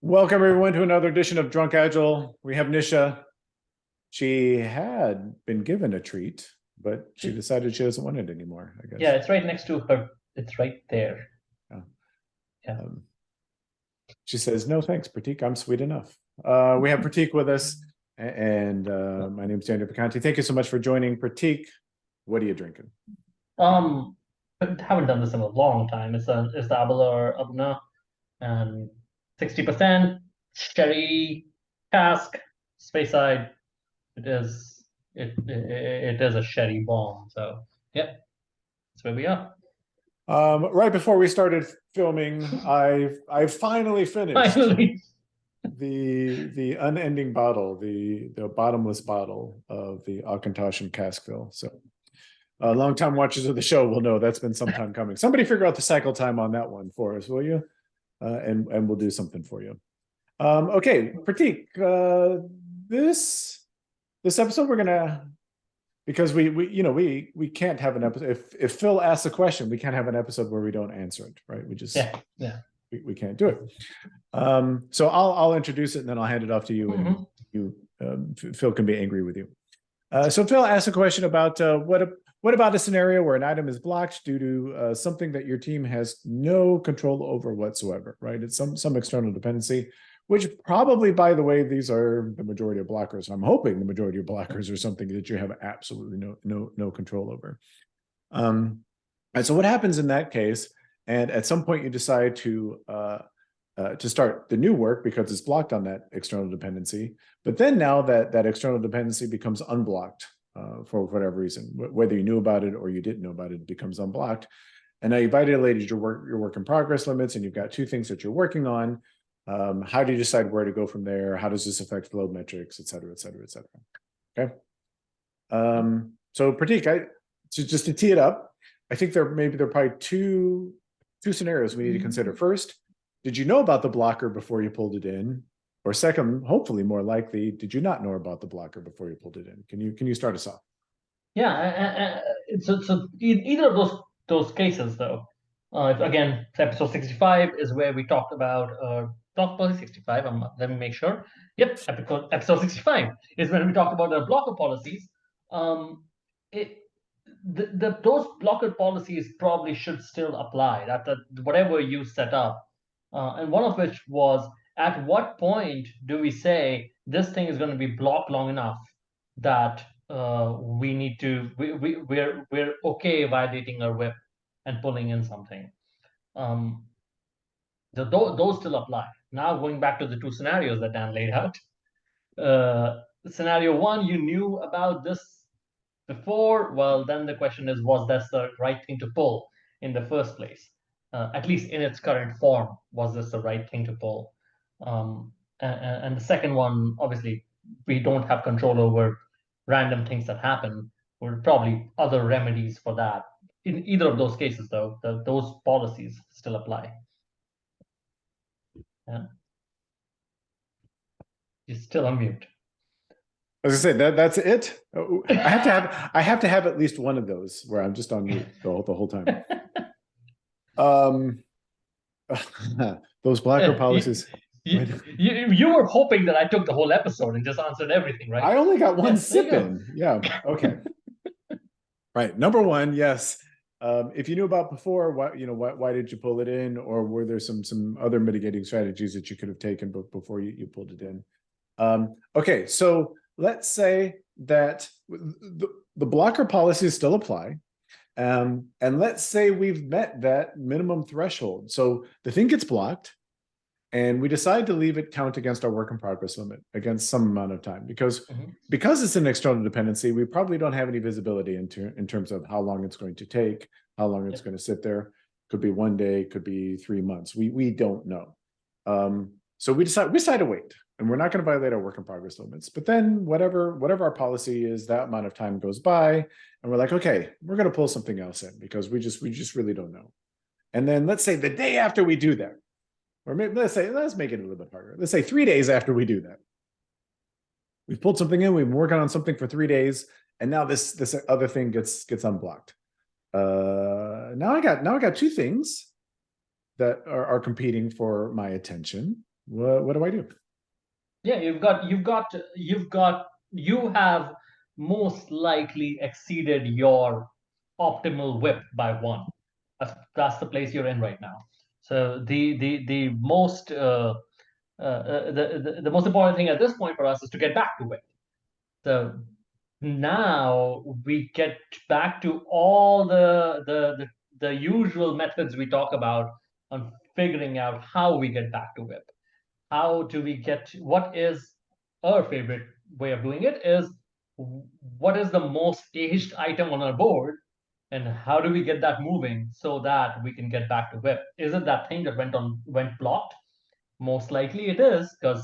Welcome everyone to another edition of Drunk Agile. We have Nisha. She had been given a treat, but she decided she doesn't want it anymore, I guess. Yeah, it's right next to her. It's right there. Yeah. Yeah. She says, no, thanks, Prateek. I'm sweet enough. We have Prateek with us, and my name is Daniel Picanti. Thank you so much for joining. Prateek, what are you drinking? I haven't done this in a long time. It's the Abuna and 60% sherry cask Speyside. It is a sherry bomb. So yeah, that's where we are. Right before we started filming, I finally finished Finally. the unending bottle, the bottomless bottle of the Auchentoshan cask fill. So long-time watchers of the show will know that's been some time coming. Somebody figure out the cycle time on that one for us, will you? And we'll do something for you. Okay, Prateek, this episode we're gonna, because we can't have an episode if Phil asks a question, we can't have an episode where we don't answer it, right? We just we can't do it. So I'll introduce it and then I'll hand it off to you, and Phil can be angry with you. So Phil asked a question about what about a scenario where an item is blocked due to something that your team has no control over whatsoever, right? It's some external dependency, which probably, by the way, these are the majority of blockers. I'm hoping the majority of blockers are something that you have absolutely no control over. And so what happens in that case? And at some point you decide to start the new work because it's blocked on that external dependency. But then now that external dependency becomes unblocked for whatever reason, whether you knew about it or you didn't know about it, it becomes unblocked. And now you've violated your work in progress limits, and you've got two things that you're working on. How do you decide where to go from there? How does this affect flow metrics, et cetera, et cetera, et cetera? Okay. So Prateek, just to tee it up, I think there are probably two scenarios we need to consider. First, did you know about the blocker before you pulled it in? Or second, hopefully more likely, did you not know about the blocker before you pulled it in? Can you start us off? Yeah. So either of those cases, though, again, episode 65 is where we talked about block policy 65. Let me make sure. Yep, episode 65 is when we talked about the blocker policies. Those blocker policies probably should still apply. That whatever you set up, and one of which was, at what point do we say this thing is going to be blocked long enough that we're okay violating our whip and pulling in something. Those still apply. Now going back to the two scenarios that Dan laid out. Scenario one, you knew about this before. Well, then the question is, was that the right thing to pull in the first place? At least in its current form, was this the right thing to pull? And the second one, obviously, we don't have control over random things that happen. There are probably other remedies for that. In either of those cases, though, those policies still apply. Yeah. You're still on mute. As I said, that's it. I have to have at least one of those where I'm just on mute the whole time. Those blocker policies. You were hoping that I took the whole episode and just answered everything, right? I only got one sip in. Yeah. Okay. Right. Number one, yes. If you knew about before, why did you pull it in, or were there some other mitigating strategies that you could have taken before you pulled it in? Okay, so let's say that the blocker policies still apply. And let's say we've met that minimum threshold. So the thing gets blocked, and we decide to leave it count against our work in progress limit, against some amount of time, because it's an external dependency, we probably don't have any visibility in terms of how long it's going to take, how long it's going to sit there. Could be 1 day, could be 3 months. We don't know. So we decide to wait, and we're not going to violate our work in progress limits. But then whatever our policy is, that amount of time goes by, and we're like, okay, we're going to pull something else in because we just really don't know. And then let's say the day after we do that, or maybe let's make it a little bit harder. Let's say 3 days after we do that, we've pulled something in, we've been working on something for 3 days, and now this other thing gets unblocked. Now I got two things that are competing for my attention. what do I do? Yeah, you have most likely exceeded your optimal whip by one. That's the place you're in right now. So the most the most important thing at this point for us is to get back to whip. So now we get back to all the usual methods we talk about on figuring out how we get back to whip. How do we get, what is our favorite way of doing it is, what is the most staged item on our board, and how do we get that moving so that we can get back to whip? Is it that thing that went blocked? Most likely it is, because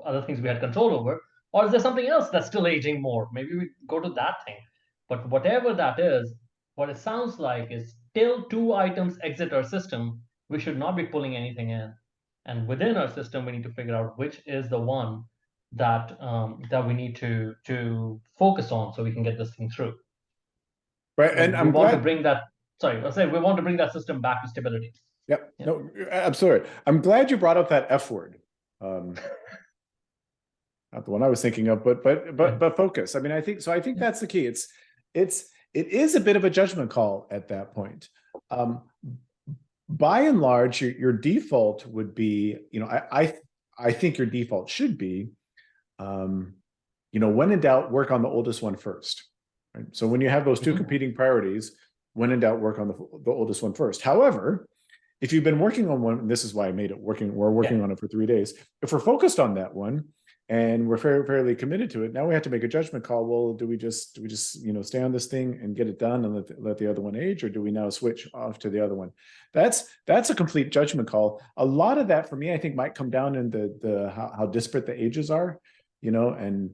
other things we had control over. Or is there something else that's still aging more? Maybe we go to that thing. But whatever that is, what it sounds like is till two items exit our system, we should not be pulling anything in. And within our system, we need to figure out which is the one that we need to focus on so we can get this thing through. Right, and We I'm want to glad. bring that. Sorry, I'll say we want to bring that system back to stability. Yep. Yeah. No, absolutely. I'm glad you brought up that F word. Not the one I was thinking of, but focus. I mean, I think so. I think that's the key. It is a bit of a judgment call at that point. By and large, your default would be, I think your default should be, when in doubt, work on the oldest one first. Right? So when you have those two competing priorities, when in doubt, work on the oldest one first. However, if you've been working on one, this is why I made it working. We're working on it for 3 days. If we're focused on that one and we're fairly committed to it, now we have to make a judgment call. Well, do we just stay on this thing and get it done and let the other one age, or do we now switch off to the other one? That's a complete judgment call. A lot of that for me, I think, might come down in the how disparate the ages are, and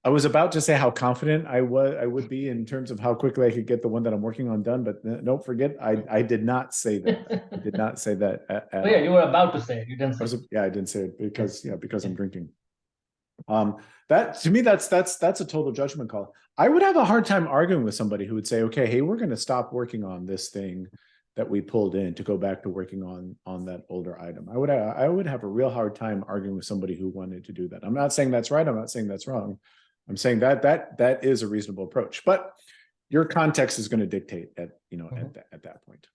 I was about to say how confident I would be in terms of how quickly I could get the one that I'm working on done, but don't forget, I did not say that. I did not say that at Oh yeah, all. you were about to say it. You didn't say it. Yeah, I didn't say it because I'm drinking. That to me, that's a total judgment call. I would have a hard time arguing with somebody who would say, okay, hey, we're going to stop working on this thing that we pulled in to go back to working on that older item. I would have a real hard time arguing with somebody who wanted to do that. I'm not saying that's right. I'm not saying that's wrong. I'm saying that is a reasonable approach, but your context is going to dictate at that point.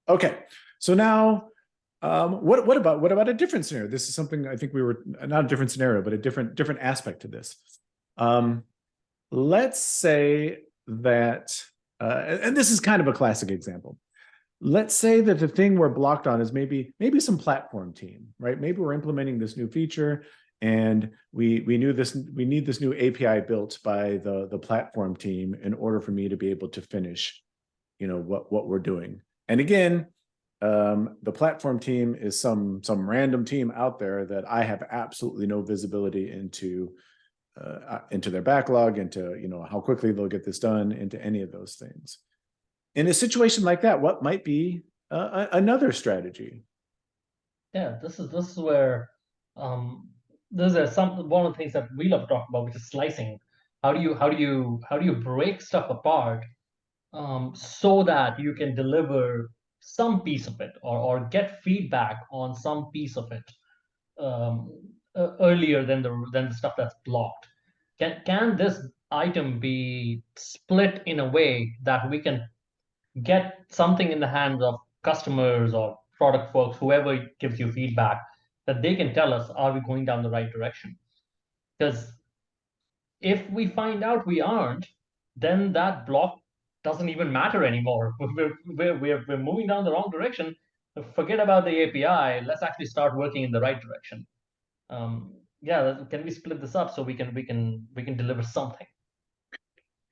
Okay, so now what about a different scenario? This is something I think we were not a different scenario, but a different aspect to this. Let's say that, and this is kind of a classic example. Let's say that the thing we're blocked on is maybe some platform team, right? Maybe we're implementing this new feature, and we need this new API built by the platform team in order for me to be able to finish, what we're doing. And again, the platform team is some random team out there that I have absolutely no visibility into their backlog, into how quickly they'll get this done, into any of those things. In a situation like that, what might be another strategy? Yeah, this is where one of the things that we love to talk about, which is slicing. How do you break stuff apart so that you can deliver some piece of it, or get feedback on some piece of it earlier than the stuff that's blocked? Can this item be split in a way that we can get something in the hands of customers or product folks, whoever gives you feedback, that they can tell us, are we going down the right direction? Because if we find out we aren't, then that block doesn't even matter anymore. We're moving down the wrong direction. Forget about the API. Let's actually start working in the right direction. Yeah, can we split this up so we can deliver something?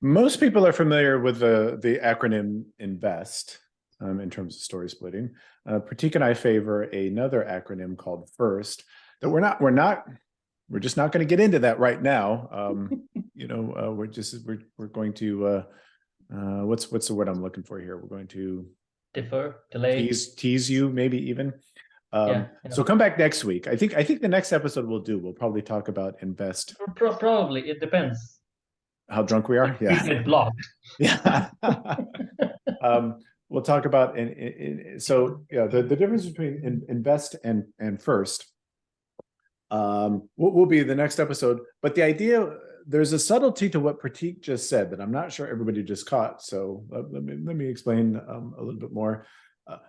Most people are familiar with the acronym INVEST in terms of story splitting. Prateek and I favor another acronym called FIRST that we're just not going to get into that right now. We're going to what's the word I'm looking for here? We're going to delay, tease you, maybe even. So come back next week. I think the next episode we'll probably talk about INVEST. Probably, it depends how drunk we are. Yeah. You get blocked. Yeah. we'll talk about so yeah, the difference between invest and first will be the next episode. But the idea, there's a subtlety to what Prateek just said that I'm not sure everybody just caught. So let me explain a little bit more.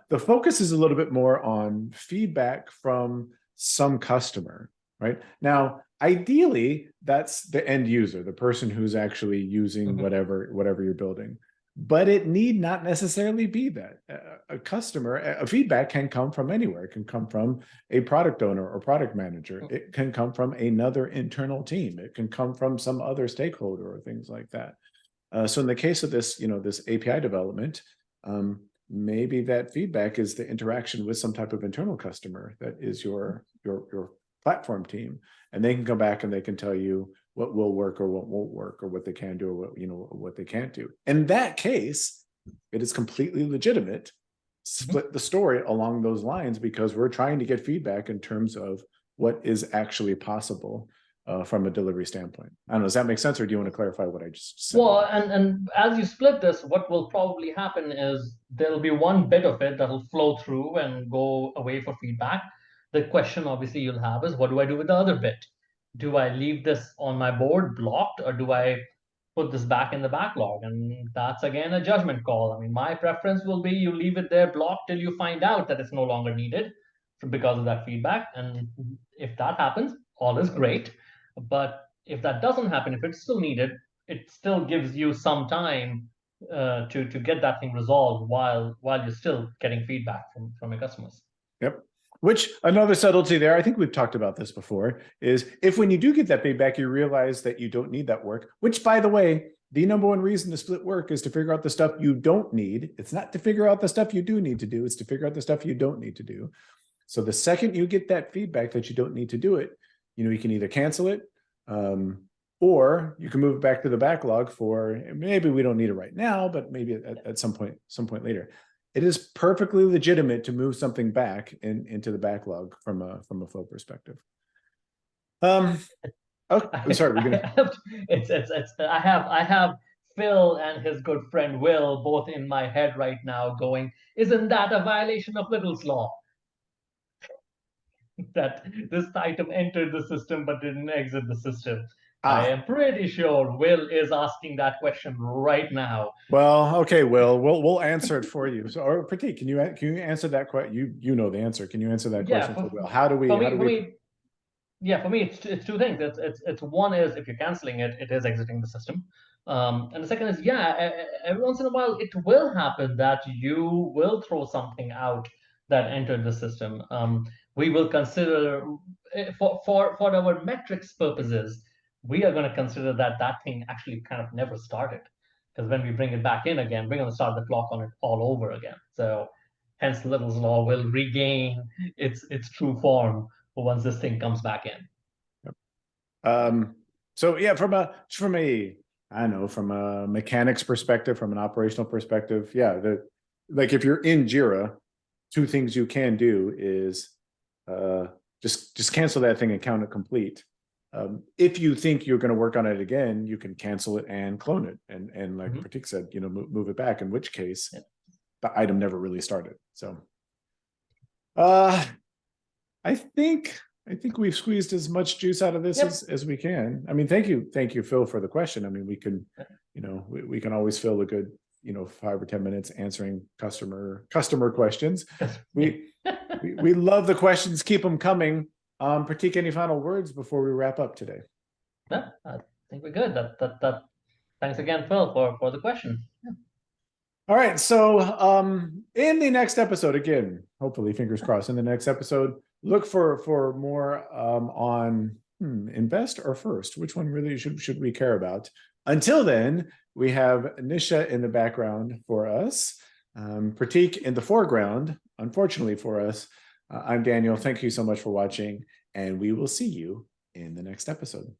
The focus is a little bit more on feedback from some customer, right? Now, ideally, that's the end user, the person who's actually using whatever you're building. But it need not necessarily be that. A customer, a feedback can come from anywhere. It can come from a product owner or product manager. It can come from another internal team. It can come from some other stakeholder or things like that. So in the case of this, this API development, maybe that feedback is the interaction with some type of internal customer that is your platform team, and they can come back and they can tell you what will work or what won't work, or what they can do or what they can't do. In that case, it is completely legitimate to split the story along those lines, because we're trying to get feedback in terms of what is actually possible from a delivery standpoint. I don't know, does that make sense, or do you want to clarify what I just said? Well, and as you split this, what will probably happen is there'll be one bit of it that'll flow through and go away for feedback. The question obviously you'll have is, what do I do with the other bit? Do I leave this on my board blocked, or do I put this back in the backlog? And that's again a judgment call. I mean, my preference will be you leave it there blocked till you find out that it's no longer needed because of that feedback. And if that happens, all is great. But if that doesn't happen, if it's still needed, it still gives you some time to get that thing resolved while you're still getting feedback from your customers. Yep. Which, another subtlety there, I think we've talked about this before, is if when you do get that feedback, you realize that you don't need that work, which, by the way, the number one reason to split work is to figure out the stuff you don't need. It's not to figure out the stuff you do need to do. It's to figure out the stuff you don't need to do. So the second you get that feedback that you don't need to do it, you can either cancel it, or you can move it back to the backlog for, maybe we don't need it right now, but maybe at some point later. It is perfectly legitimate to move something back into the backlog from a flow perspective. Oh, sorry, we're gonna. I have Phil and his good friend Will both in my head right now going, isn't that a violation of Little's law? That this item entered the system but didn't exit the system. I am pretty sure Will is asking that question right now. Well, okay, we'll answer it for you. So, or Prateek, can you answer that question? You know the answer. Can you answer that question for Will? How do we? Yeah, for me, it's two things. It's one is, if you're canceling it, it is exiting the system. And the second is, every once in a while it will happen that you will throw something out that entered the system. We will consider for our metrics purposes, we are going to consider that thing actually kind of never started, because when we bring it back in again, we're going to start the clock on it all over again. So hence Little's law will regain its true form once this thing comes back in. So yeah, from a I don't know, from a mechanics perspective, from an operational perspective, yeah, like if you're in Jira, two things you can do is just cancel that thing and count it complete. If you think you're going to work on it again, you can cancel it and clone it, and like Prateek said, move it back. In which case, the item never really started. So, I think we've squeezed as much juice out of this as we can. I mean, thank you, Phil, for the question. I mean, we can, we can always fill a good, 5 or 10 minutes answering customer questions. We love the questions. Keep them coming. Prateek, any final words before we wrap up today? No, I think we're good. That. Thanks again, Phil, for the question. Yeah. All right. So in the next episode, again, hopefully, fingers crossed, in the next episode, look for more on invest or first. Which one really should we care about? Until then, we have Nisha in the background for us, Prateek in the foreground, unfortunately for us. I'm Daniel. Thank you so much for watching, and we will see you in the next episode.